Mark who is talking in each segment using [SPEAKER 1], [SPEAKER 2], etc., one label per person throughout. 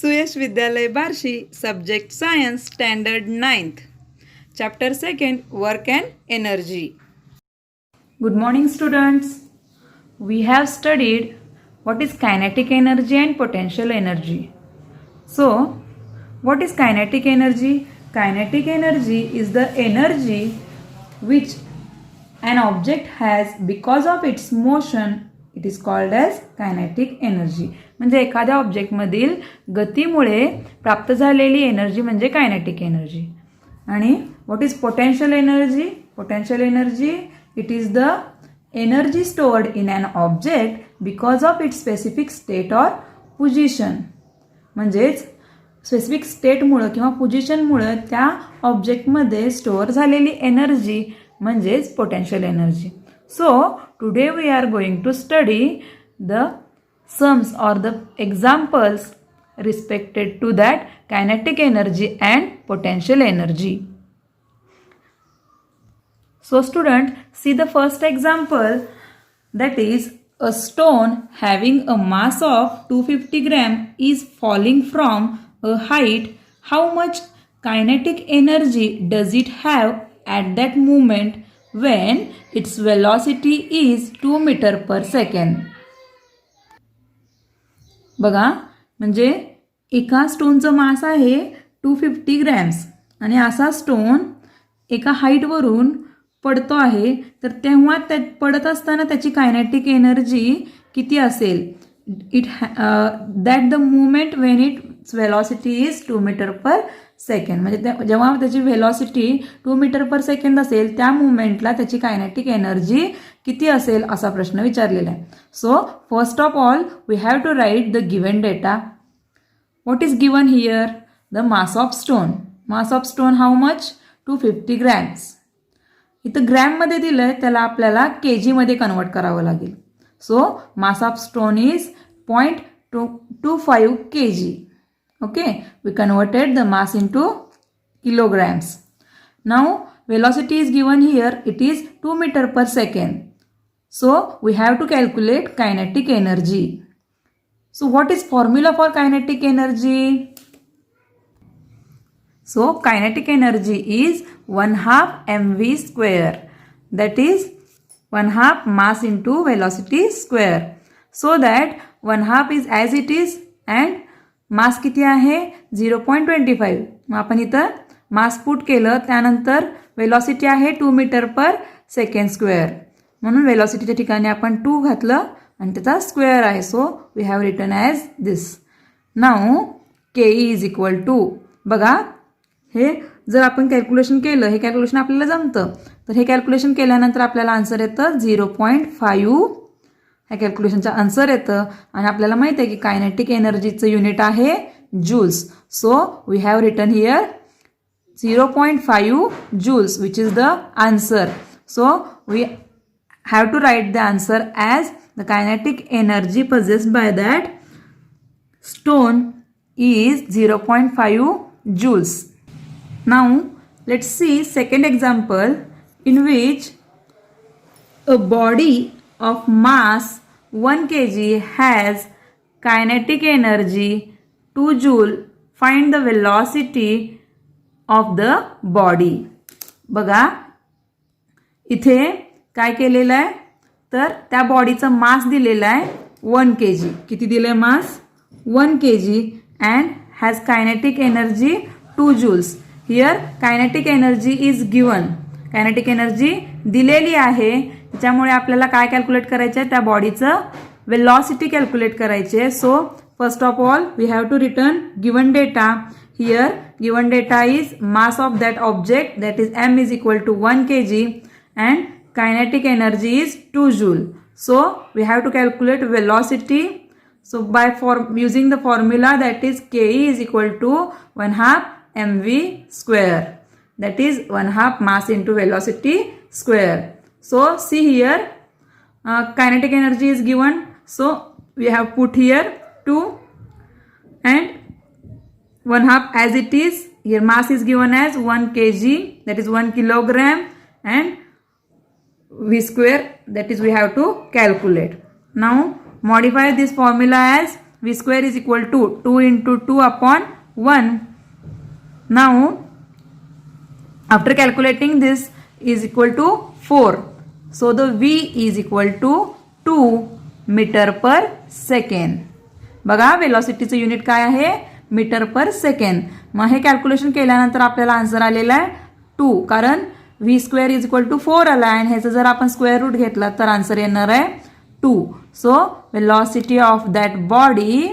[SPEAKER 1] सुयश विद्यालय Barshi, subject science, standard 9th, chapter 2, work and energy. Good morning students. We have studied what is kinetic energy and potential energy. So, what is kinetic energy? Kinetic energy is the energy which an object has because of its motion. It is called as kinetic energy. म्हणजे एखाद्या ऑब्जेक्टमधील गतीमुळे प्राप्त झालेली energy म्हणजे kinetic energy. आणि what is potential energy? Potential energy it is the energy stored in an object because of its specific state or position. म्हणजेच specific स्टेटमुळं किंवा पोझिशनमुळं त्या ऑब्जेक्टमध्ये स्टोअर झालेली एनर्जी म्हणजेच potential energy. So, today we are going to study the sums or the examples respected to that kinetic energy and potential energy. So, student, see the first example, that is a stone having a mass of 250 gram is falling from a height. How much kinetic energy does it have at that moment when its velocity is 2 meter per second? बघा, म्हणजे एका स्टोनचं मास आहे 250 grams आणि असा stone एका हाईटवरून पडतो आहे, तर तेव्हा त्या पडत असताना त्याची कायनेटिक एनर्जी किती असेल? That the movement when its velocity is 2 metre per second. म्हणजे जेव्हा त्याची व्हेलॉसिटी 2 मीटर पर सेकंड असेल त्या मुवमेंटला त्याची कायनेटिक एनर्जी किती असेल असा प्रश्न विचारलेला आहे. So first of all we have to write the given data. What is given here? The mass of stone. Mass of stone how much? 250 grams. इथं ग्रॅममध्ये दिलं आहे, त्याला आपल्याला केजीमध्ये कन्वर्ट करावं लागेल. So mass of stone is 0.25 kg. Okay, we converted the mass into kilograms. Now velocity is given here, it is 2 meter per second. So we have to calculate kinetic energy. So what is formula for kinetic energy? So kinetic energy is 1/2 mv square, that is 1/2 mass into velocity square. So that 1/2 is as it is and मास किती आहे? 0.25. मग आपण इथं mass put केलं, त्यानंतर velocity आहे 2 metre per second square, म्हणून वेलॉसिटीच्या ठिकाणी आपण 2 घातलं आणि त्याचा स्क्वेअर आहे. So we have written as this. Now K is equal to, बघा हे जर आपण कॅल्क्युलेशन केलं, हे कॅल्क्युलेशन आपल्याला जमतं, तर हे कॅल्क्युलेशन केल्यानंतर आपल्याला आन्सर येतं 0.5. ह्या कॅल्क्युलेशनचा आन्सर येतं आणि आपल्याला माहिती आहे की कायनेटिक एनर्जीचं युनिट आहे joules. So we have written here 0.5 joules, which is the answer. So we have to write the answer as the kinetic energy possessed by that stone is 0.5 joules. Now let's see second example in which a body of mass 1 kg has kinetic energy 2 joule. Find the velocity of the body. बघा इथे काय केलेलं आहे, तर त्या बॉडीचं मास दिलेलं आहे 1 kg. किती दिलंय मास? 1 kg and has kinetic energy 2 joules. Here kinetic energy is given. Kinetic energy दिलेली आहे, त्याच्यामुळे आपल्याला काय कॅल्क्युलेट करायचं आहे? त्या बॉडीचं वेलॉसिटी कॅल्क्युलेट करायची आहे. So first of all we have to return given data. Here given data is mass of that object, that is m is equal to 1 kg and kinetic energy is 2 joule. So we have to calculate velocity. So by using the formula, that is ke is equal to 1/2 mv square. That is 1/2 mass into velocity square. So see here, kinetic energy is given. So we have put here 2 and 1/2 as it is. Here mass is given as 1 kg, that is 1 kilogram, and v square, that is we have to calculate. Now modify this formula as v square is equal to 2 into 2 upon 1. Now after calculating this is equal to 4. So the v is equal to 2 meter per second. बघा वेलॉसिटीचं unit काय आहे, metre per second. मग हे calculation केल्यानंतर आपल्याला answer आलेला आहे 2, कारण v square is equal to 4 आला आहे आणि ह्याचं जर आपण स्क्वेअर रूट घेतला तर आन्सर येणार आहे 2. So velocity of that body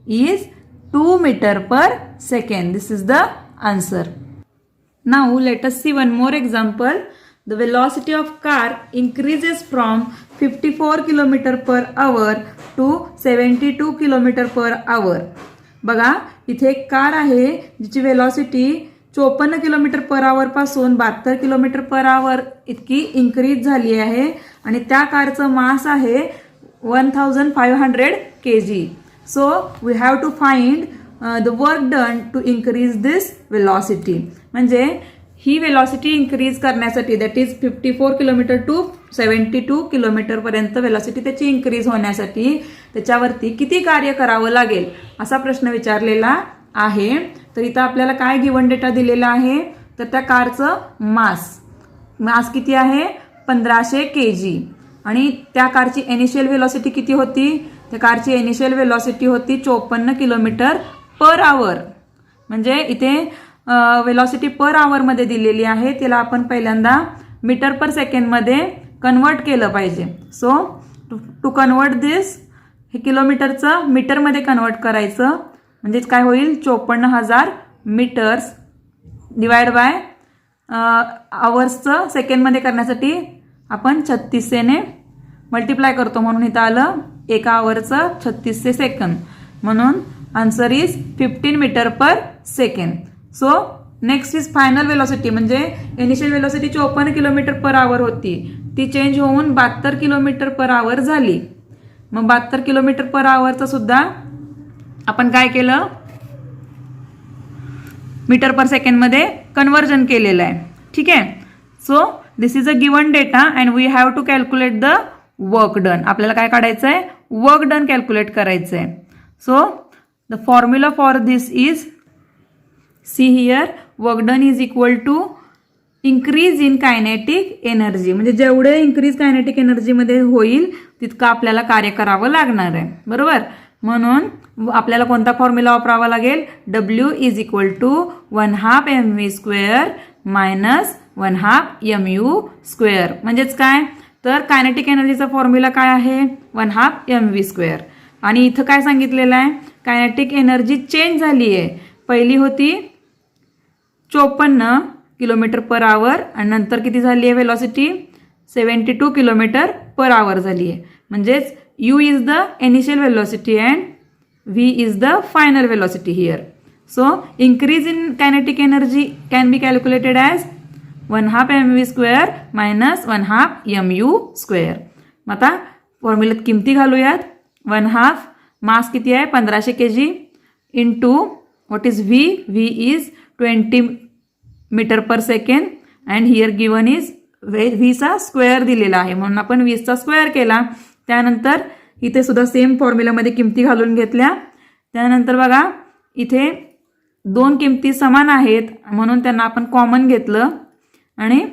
[SPEAKER 1] is 2 metre per second. This is the answer. Now let us see one more example. The velocity of car increases from 54 km per hour to 72 km per hour. बघा इथे एक car आहे जिची velocity 54 kilometre per आवर पासून 72 kilometre per आवर इतकी increase झाली आहे आणि त्या कारचं मास आहे 1500 kg. So we have to find the work done to increase this velocity. म्हणजे ही वेलॉसिटी इन्क्रीज करण्यासाठी, that is 54 kilometre to 72 kilometre पर्यंत वेलॉसिटी त्याची इन्क्रीज होण्यासाठी त्याच्यावरती किती कार्य करावं लागेल असा प्रश्न विचारलेला आहे. तर इथं आपल्याला काय गिवन डेटा दिलेला आहे, तर त्या कारचं मास किती आहे 1500 kg आणि त्या कारची इनिशियल वेलॉसिटी किती होती, त्या कारची इनिशियल वेलॉसिटी होती 54 किलोमीटर पर आवर. म्हणजे इथे वेलॉसिटी पर आवर मध्ये दिलेली आहे, त्याला आपण पहिल्यांदा मीटर पर सेकंड मध्ये कन्वर्ट केलं पाहिजे. सो टू कन्वर्ट दिस, हे किलोमीटरचं मीटरमध्ये कन्वर्ट करायचं. म्हणजेच काय होईल 54,000 मीटर्स डिवाइड बाय आवर्सचं सेकंडमध्ये करण्यासाठी आपण 3600 ने मल्टिप्लाय करतो, म्हणून इथं आलं एका आवरचं 3600 सेकंद. म्हणून answer is 15 metre per second. So next is final velocity. म्हणजे initial velocity 54 kilometre per hour होती, ती चेंज होऊन 72 किलोमीटर पर आवर झाली. मग 72 किलोमीटर पर आवरचं सुद्धा आपण काय केलं, मीटर पर सेकंड मध्ये कन्वर्जन केलेलं आहे. ठीक आहे. So this is a given data and we have to calculate the work done. आपल्याला काय काढायचं आहे, वर्क डन कॅल्क्युलेट करायचं आहे. So the formula for this is, see here, work done is equal to increase in kinetic energy. म्हणजे जेवढे increase kinetic एनर्जीमध्ये होईल तितकं आपल्याला कार्य करावं लागणार आहे. बरोबर. म्हणून आपल्याला कोणता फॉर्म्युला वापरावा लागेल, W is equal to 1/2 mv square minus 1/2 mu square. म्हणजेच काय, तर कायनेटिक एनर्जीचा फॉर्म्युला काय आहे 1/2 mv स्क्वेअर. आणि इथं काय सांगितलेलं आहे, कायनेटिक एनर्जी चेंज झाली आहे. पहिली होती 54 किलोमीटर पर आवर आणि नंतर किती झाली आहे वेलॉसिटी 72 किलोमीटर पर आवर झाली आहे. म्हणजेच u is the initial velocity and v is the final velocity here. So increase in kinetic energy can be calculated as 1/2 mv square minus 1/2 mu square. आता फॉर्म्युल्यात किमती घालूयात. 1/2 मास किती आहे 1500 kg into what is v, v is 20 metre per second and here given is v चा square दिलेला आहे म्हणून आपण 20 चा स्क्वेअर केला. त्यानंतर इथे सुद्धा सेम फॉर्म्युलामध्ये किमती घालून घेतल्या. त्यानंतर बघा इथे दोन किमती समान आहेत म्हणून त्यांना आपण कॉमन घेतलं आणि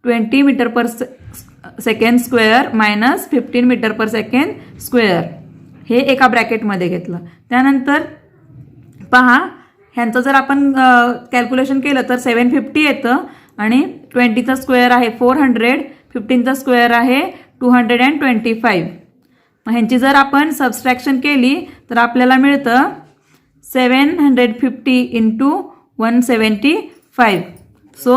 [SPEAKER 1] 20 metre per second square minus 15 metre per second square हे एका ब्रॅकेटमध्ये घेतलं. त्यानंतर पहा ह्यांचं जर आपण कॅल्क्युलेशन केलं तर 750 येतं आणि 20चा स्क्वेअर आहे 400, 15चा स्क्वेअर आहे 225. मग ह्यांची जर आपण सबस्ट्रॅक्शन केली तर आपल्याला मिळतं 750 into 175. So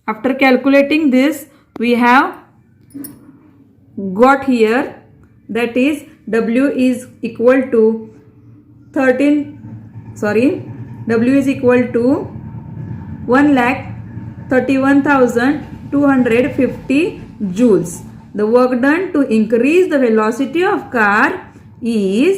[SPEAKER 1] after calculating this we have got here that is W is equal to W is equal to 1,31,250 joules. The work done to increase the velocity of car is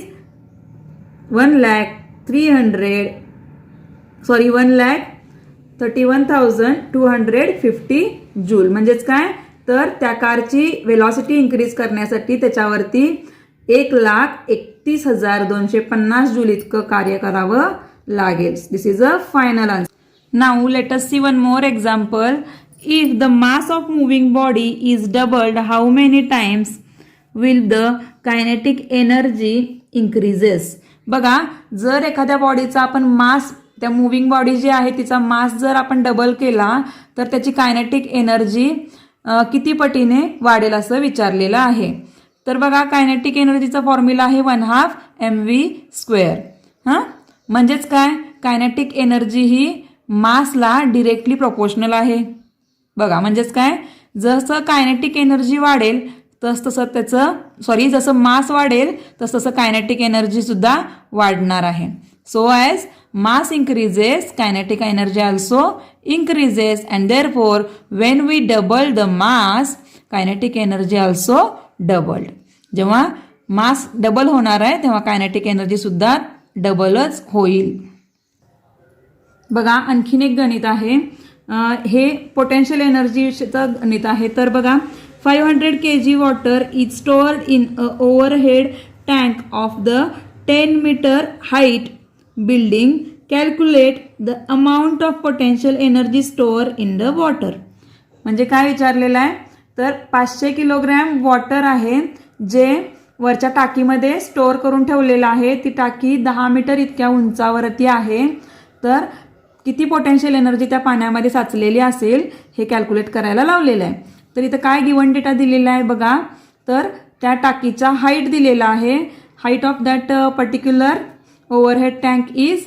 [SPEAKER 1] 1,31,250 joule. म्हणजेच काय, तर त्या कारची velocity increase करण्यासाठी त्याच्यावरती 1,31,250 33250 joule इतकं कार्य करावं लागेल. This is a final answer. Now let us see one more example. If the mass of moving body is doubled, how many times will the kinetic energy increases. बघा, जर एखाद्या बॉडीचा आपण मास, त्या मुव्हिंग बॉडी जी आहे तिचा मास जर आपण डबल केला तर त्याची कायनेटिक एनर्जी किती पटीने वाढेल असं विचारलेलं आहे. तर बघा, कायनेटिक एनर्जीचा फॉर्म्युला आहे 1/2 mv². म्हणजेच काय, कायनेटिक एनर्जी ही मासला डिरेक्टली प्रोपोर्शनल आहे. बघा, म्हणजेच काय, जसं कायनेटिक एनर्जी वाढेल जसं मास वाढेल तसं कायनेटिक एनर्जी सुद्धा वाढणार आहे. So as mass increases, kinetic energy also increases, and therefore when we double the mass, kinetic energy also doubled. जेव्हा मास डबल होणार आहे तेव्हा कायनेटिक एनर्जी सुद्धा डबलच होईल. बघा, आणखीन एक गणित आहे. हे पोटेन्शियल एनर्जीचं गणित आहे. तर बघा, 500 kg water is stored in a overhead tank of the 10 meter height building. Calculate the amount of potential energy stored in the water. म्हणजे काय विचारलेलं आहे, तर 500 किलोग्रॅम वॉटर आहे जे वरच्या टाकीमध्ये स्टोअर करून ठेवलेलं आहे. ती टाकी 10 मीटर इतक्या उंचावरती आहे. तर किती पोटेन्शियल एनर्जी त्या पाण्यामध्ये साचलेली असेल हे कॅल्क्युलेट करायला लावलेलं आहे. तर इथं काय गिवन डेटा दिलेला आहे बघा, तर त्या टाकीचा हाईट दिलेला आहे. Height of that particular overhead tank is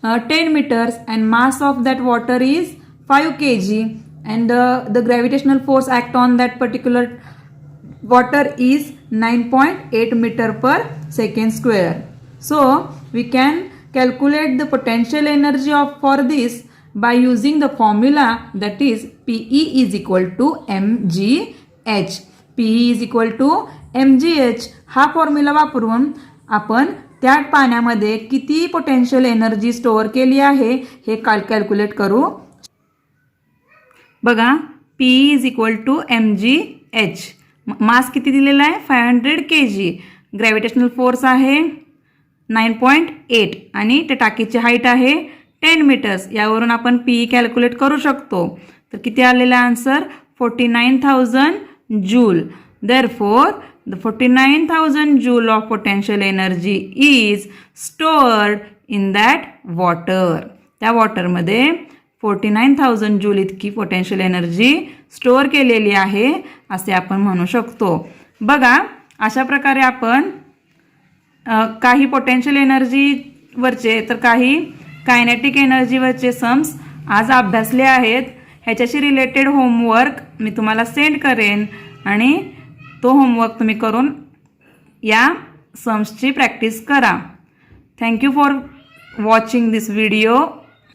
[SPEAKER 1] 10 meters and mass of that water is 5 kg and the gravitational force act on that particular water is 9.8 meter per second square. So we can calculate the potential energy for this by using the formula, that is PE is equal to mgh. PE is equal to mgh हा formula वापरून आपण त्या पाण्यामध्ये किती potential energy store केली आहे हे calculate करू. बघा, PE is equal to mgh. Mass किती दिलेला आहे, 500 kg. ग्रॅव्हिटेशनल फोर्स आहे 9.8 आणि त्या टाकीची हाईट आहे 10 मीटर्स. यावरून आपण PE कॅल्क्युलेट करू शकतो. तर किती आलेला answer, 49,000 joule. Therefore, the 49,000 joule of potential energy is stored in that water. त्या वॉटरमध्ये 49,000 जूल इतकी पोटेन्शियल एनर्जी स्टोअर केलेली आहे असे आपण म्हणू शकतो. बघा, अशा प्रकारे आपण काही पोटेन्शियल एनर्जीवरचे तर काही कायनेटिक एनर्जीवरचे सम्स आज अभ्यासले आहेत. ह्याच्याशी रिलेटेड होमवर्क मी तुम्हाला सेंड करेन आणि तो होमवर्क तुम्ही करून या सम्सची प्रॅक्टिस करा. Thank you for watching this video.